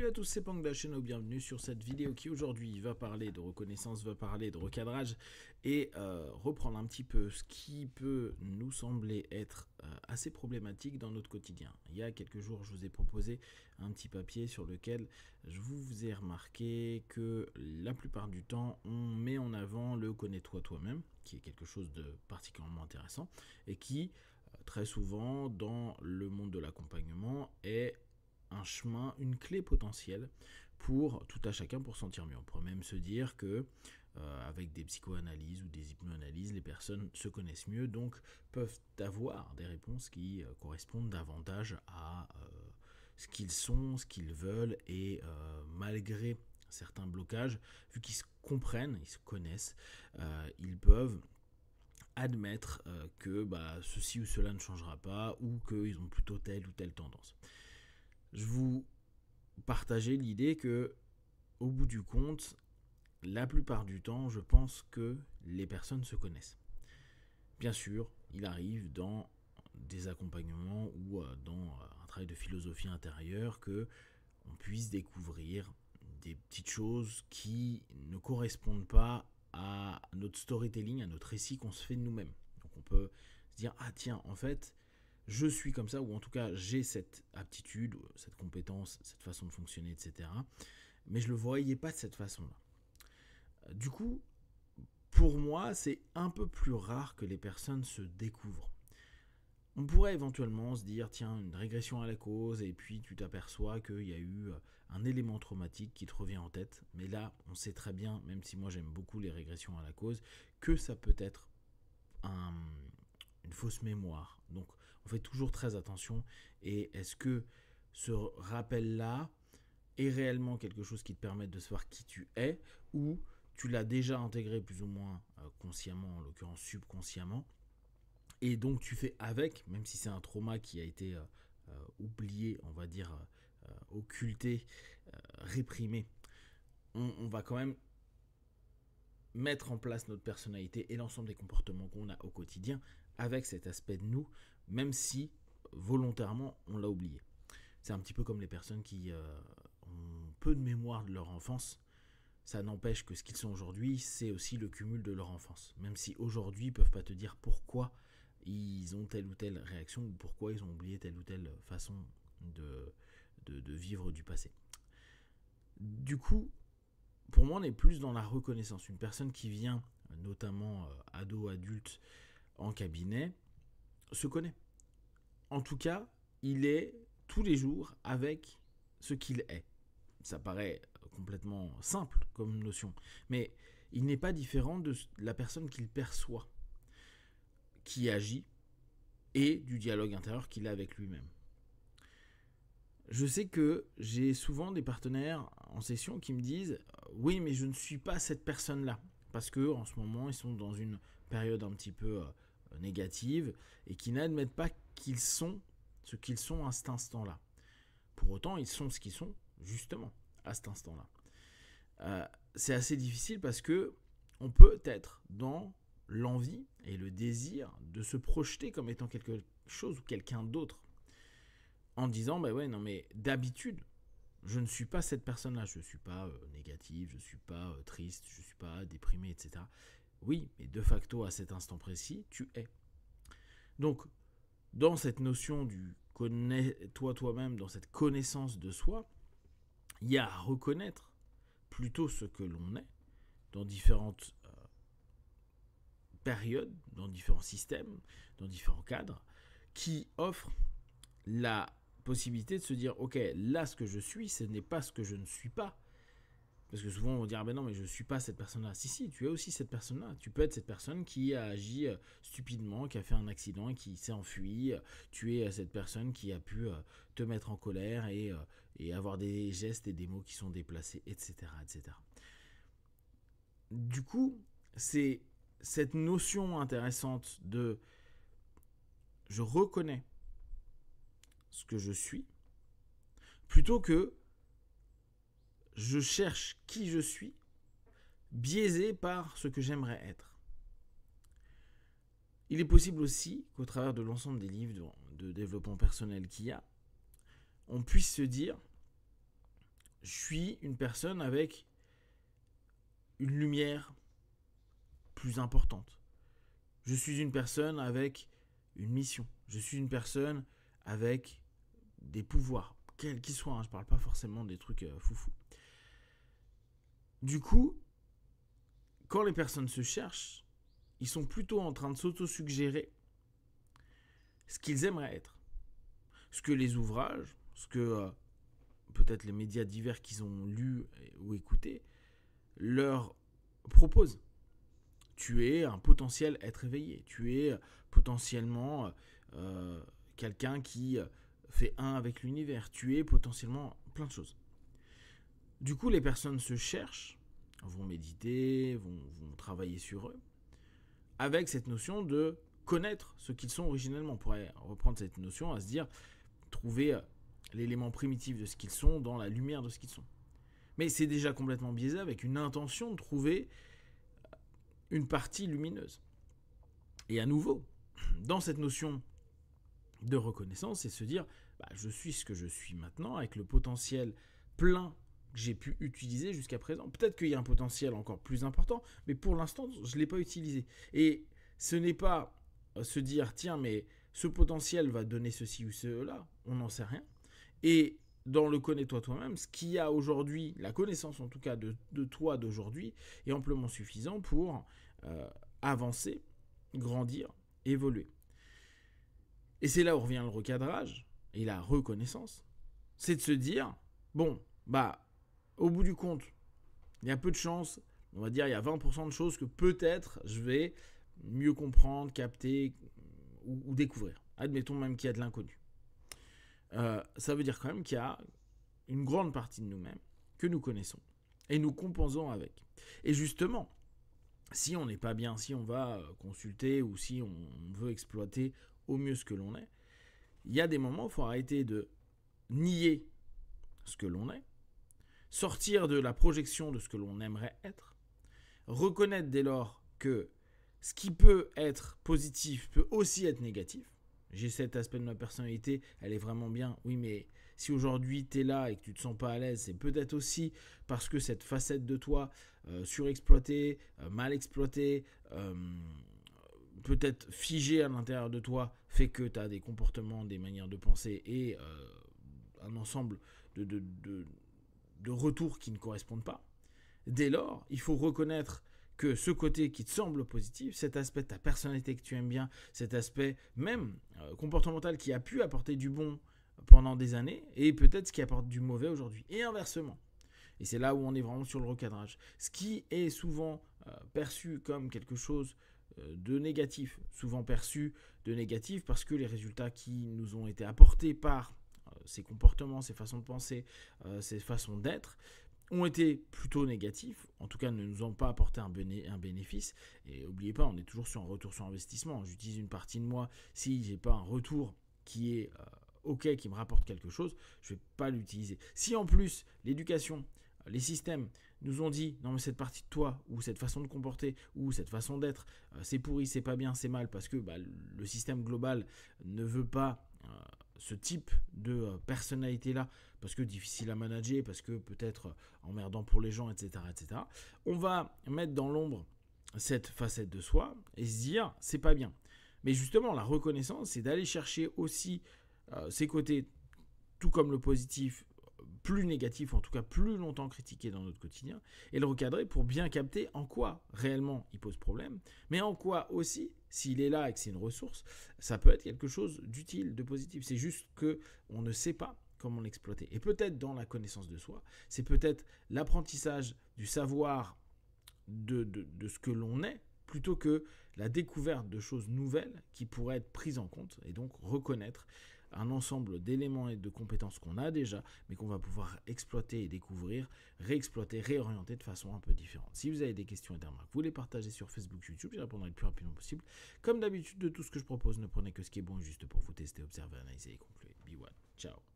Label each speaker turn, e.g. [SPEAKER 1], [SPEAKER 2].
[SPEAKER 1] Salut à tous, c'est Pang de la chaîne, bienvenue sur cette vidéo qui aujourd'hui va parler de reconnaissance, va parler de recadrage et reprendre un petit peu ce qui peut nous sembler être assez problématique dans notre quotidien. Il y a quelques jours, je vous ai proposé un petit papier sur lequel je vous ai remarqué que la plupart du temps, on met en avant le connais-toi toi-même, qui est quelque chose de particulièrement intéressant et qui, très souvent, dans le monde de l'accompagnement, est un chemin, une clé potentielle pour tout à chacun pour sentir mieux. On pourrait même se dire que avec des psychoanalyses ou des hypnoanalyses, les personnes se connaissent mieux, donc peuvent avoir des réponses qui correspondent davantage à ce qu'ils sont, ce qu'ils veulent, et malgré certains blocages, vu qu'ils se comprennent, ils se connaissent, ils peuvent admettre que ceci ou cela ne changera pas, ou qu'ils ont plutôt telle ou telle tendance. Je vous partageais l'idée que, au bout du compte, la plupart du temps, je pense que les personnes se connaissent. Bien sûr, il arrive dans des accompagnements ou dans un travail de philosophie intérieure que on puisse découvrir des petites choses qui ne correspondent pas à notre storytelling, à notre récit qu'on se fait de nous-mêmes. Donc on peut se dire, ah tiens, en fait, je suis comme ça, ou en tout cas j'ai cette aptitude, cette compétence, cette façon de fonctionner, etc. Mais je ne le voyais pas de cette façon-là. Du coup, pour moi, c'est un peu plus rare que les personnes se découvrent. On pourrait éventuellement se dire, tiens, une régression à la cause, et puis tu t'aperçois qu'il y a eu un élément traumatique qui te revient en tête. Mais là, on sait très bien, même si moi j'aime beaucoup les régressions à la cause, que ça peut être une fausse mémoire. Donc, on fait toujours très attention. Et est-ce que ce rappel-là est réellement quelque chose qui te permet de savoir qui tu es, ou tu l'as déjà intégré plus ou moins consciemment, en l'occurrence subconsciemment, et donc tu fais avec, même si c'est un trauma qui a été oublié, on va dire occulté, réprimé, on va quand même mettre en place notre personnalité et l'ensemble des comportements qu'on a au quotidien avec cet aspect de nous, même si volontairement on l'a oublié. C'est un petit peu comme les personnes qui ont peu de mémoire de leur enfance. Ça n'empêche que ce qu'ils sont aujourd'hui, c'est aussi le cumul de leur enfance. Même si aujourd'hui, ils ne peuvent pas te dire pourquoi ils ont telle ou telle réaction ou pourquoi ils ont oublié telle ou telle façon de vivre du passé. Du coup, pour moi, on est plus dans la reconnaissance. Une personne qui vient, notamment ado, adulte, en cabinet, se connaît. En tout cas, il est tous les jours avec ce qu'il est. Ça paraît complètement simple comme notion, mais il n'est pas différent de la personne qu'il perçoit, qui agit, et du dialogue intérieur qu'il a avec lui-même. Je sais que j'ai souvent des partenaires en session qui me disent « Oui, mais je ne suis pas cette personne-là », parce qu'en ce moment, ils sont dans une période un petit peu négative et qui n'admettent pas qu'ils sont ce qu'ils sont à cet instant-là. Pour autant, ils sont ce qu'ils sont, justement, à cet instant-là. C'est assez difficile parce que on peut être dans l'envie et le désir de se projeter comme étant quelque chose ou quelqu'un d'autre, en disant mais d'habitude je ne suis pas cette personne-là, je ne suis pas négative, je ne suis pas triste, je ne suis pas déprimé, etc. Oui, mais de facto à cet instant précis, tu es. Donc, dans cette notion du connais-toi toi-même, dans cette connaissance de soi, il y a à reconnaître plutôt ce que l'on est dans différentes périodes, dans différents systèmes, dans différents cadres, qui offrent la possibilité de se dire ok, là ce que je suis, ce n'est pas ce que je ne suis pas. Parce que souvent on va dire non mais je ne suis pas cette personne-là. Si, tu es aussi cette personne-là. Tu peux être cette personne qui a agi stupidement, qui a fait un accident et qui s'est enfui. Tu es cette personne qui a pu te mettre en colère et avoir des gestes et des mots qui sont déplacés, etc., etc. Du coup, c'est cette notion intéressante de je reconnais ce que je suis, plutôt que je cherche qui je suis, biaisé par ce que j'aimerais être. Il est possible aussi qu'au travers de l'ensemble des livres de développement personnel qu'il y a, on puisse se dire je suis une personne avec une lumière plus importante. Je suis une personne avec une mission. Je suis une personne avec des pouvoirs, quels qu'ils soient. Je ne parle pas forcément des trucs foufou. Du coup, quand les personnes se cherchent, ils sont plutôt en train de s'auto-suggérer ce qu'ils aimeraient être. Ce que les ouvrages, ce que peut-être les médias divers qu'ils ont lus ou écoutés leur proposent. Tu es un potentiel être éveillé. Tu es potentiellement quelqu'un qui fait un avec l'univers. Tu es potentiellement plein de choses. Du coup, les personnes se cherchent, vont méditer, vont travailler sur eux, avec cette notion de connaître ce qu'ils sont originellement. On pourrait reprendre cette notion à se dire, trouver l'élément primitif de ce qu'ils sont dans la lumière de ce qu'ils sont. Mais c'est déjà complètement biaisé avec une intention de trouver une partie lumineuse. Et à nouveau, dans cette notion de reconnaissance, c'est se dire, je suis ce que je suis maintenant, avec le potentiel plein que j'ai pu utiliser jusqu'à présent. Peut-être qu'il y a un potentiel encore plus important, mais pour l'instant, je ne l'ai pas utilisé. Et ce n'est pas se dire, tiens, mais ce potentiel va donner ceci ou cela, on n'en sait rien. Et dans le connais-toi toi-même, ce qu'il y a aujourd'hui, la connaissance en tout cas de toi d'aujourd'hui, est amplement suffisant pour avancer, grandir, évoluer. Et c'est là où revient le recadrage et la reconnaissance. C'est de se dire, bon, au bout du compte, il y a peu de chances, on va dire il y a 20% de choses que peut-être je vais mieux comprendre, capter ou découvrir. Admettons même qu'il y a de l'inconnu. Ça veut dire quand même qu'il y a une grande partie de nous-mêmes que nous connaissons et nous compensons avec. Et justement, si on n'est pas bien, si on va consulter ou si on veut exploiter au mieux ce que l'on est, il y a des moments où il faut arrêter de nier ce que l'on est, sortir de la projection de ce que l'on aimerait être, reconnaître dès lors que ce qui peut être positif peut aussi être négatif. J'ai cet aspect de ma personnalité, elle est vraiment bien. Oui, mais si aujourd'hui tu es là et que tu ne te sens pas à l'aise, c'est peut-être aussi parce que cette facette de toi surexploitée, mal exploitée, peut-être figée à l'intérieur de toi, fait que tu as des comportements, des manières de penser et un ensemble de retours qui ne correspondent pas. Dès lors, il faut reconnaître que ce côté qui te semble positif, cet aspect de ta personnalité que tu aimes bien, cet aspect même comportemental qui a pu apporter du bon pendant des années, et peut-être ce qui apporte du mauvais aujourd'hui, et inversement. Et c'est là où on est vraiment sur le recadrage. Ce qui est souvent perçu comme quelque chose de négatif, souvent perçu de négatif parce que les résultats qui nous ont été apportés par ces comportements, ces façons de penser, ces façons d'être, ont été plutôt négatifs, en tout cas ne nous ont pas apporté un bénéfice. Et n'oubliez pas, on est toujours sur un retour sur investissement. J'utilise une partie de moi, si j'ai pas un retour qui est OK, qui me rapporte quelque chose, je ne vais pas l'utiliser. Si en plus l'éducation, les systèmes nous ont dit non mais cette partie de toi ou cette façon de comporter ou cette façon d'être, c'est pourri, c'est pas bien, c'est mal parce que le système global ne veut pas ce type de personnalité-là, parce que difficile à manager, parce que peut-être emmerdant pour les gens, etc., etc. On va mettre dans l'ombre cette facette de soi et se dire, c'est pas bien. Mais justement, la reconnaissance, c'est d'aller chercher aussi ces côtés, tout comme le positif, plus négatif, en tout cas plus longtemps critiqué dans notre quotidien, et le recadrer pour bien capter en quoi réellement il pose problème, mais en quoi aussi, s'il est là et que c'est une ressource, ça peut être quelque chose d'utile, de positif. C'est juste qu'on ne sait pas comment l'exploiter. Et peut-être dans la connaissance de soi, c'est peut-être l'apprentissage du savoir de ce que l'on est, plutôt que la découverte de choses nouvelles qui pourraient être prises en compte, et donc reconnaître un ensemble d'éléments et de compétences qu'on a déjà, mais qu'on va pouvoir exploiter et découvrir, réexploiter, réorienter de façon un peu différente. Si vous avez des questions et des remarques, vous les partagez sur Facebook, YouTube, j'y répondrai le plus rapidement possible. Comme d'habitude, de tout ce que je propose, ne prenez que ce qui est bon et juste pour vous tester, observer, analyser et conclure. Be one. Ciao.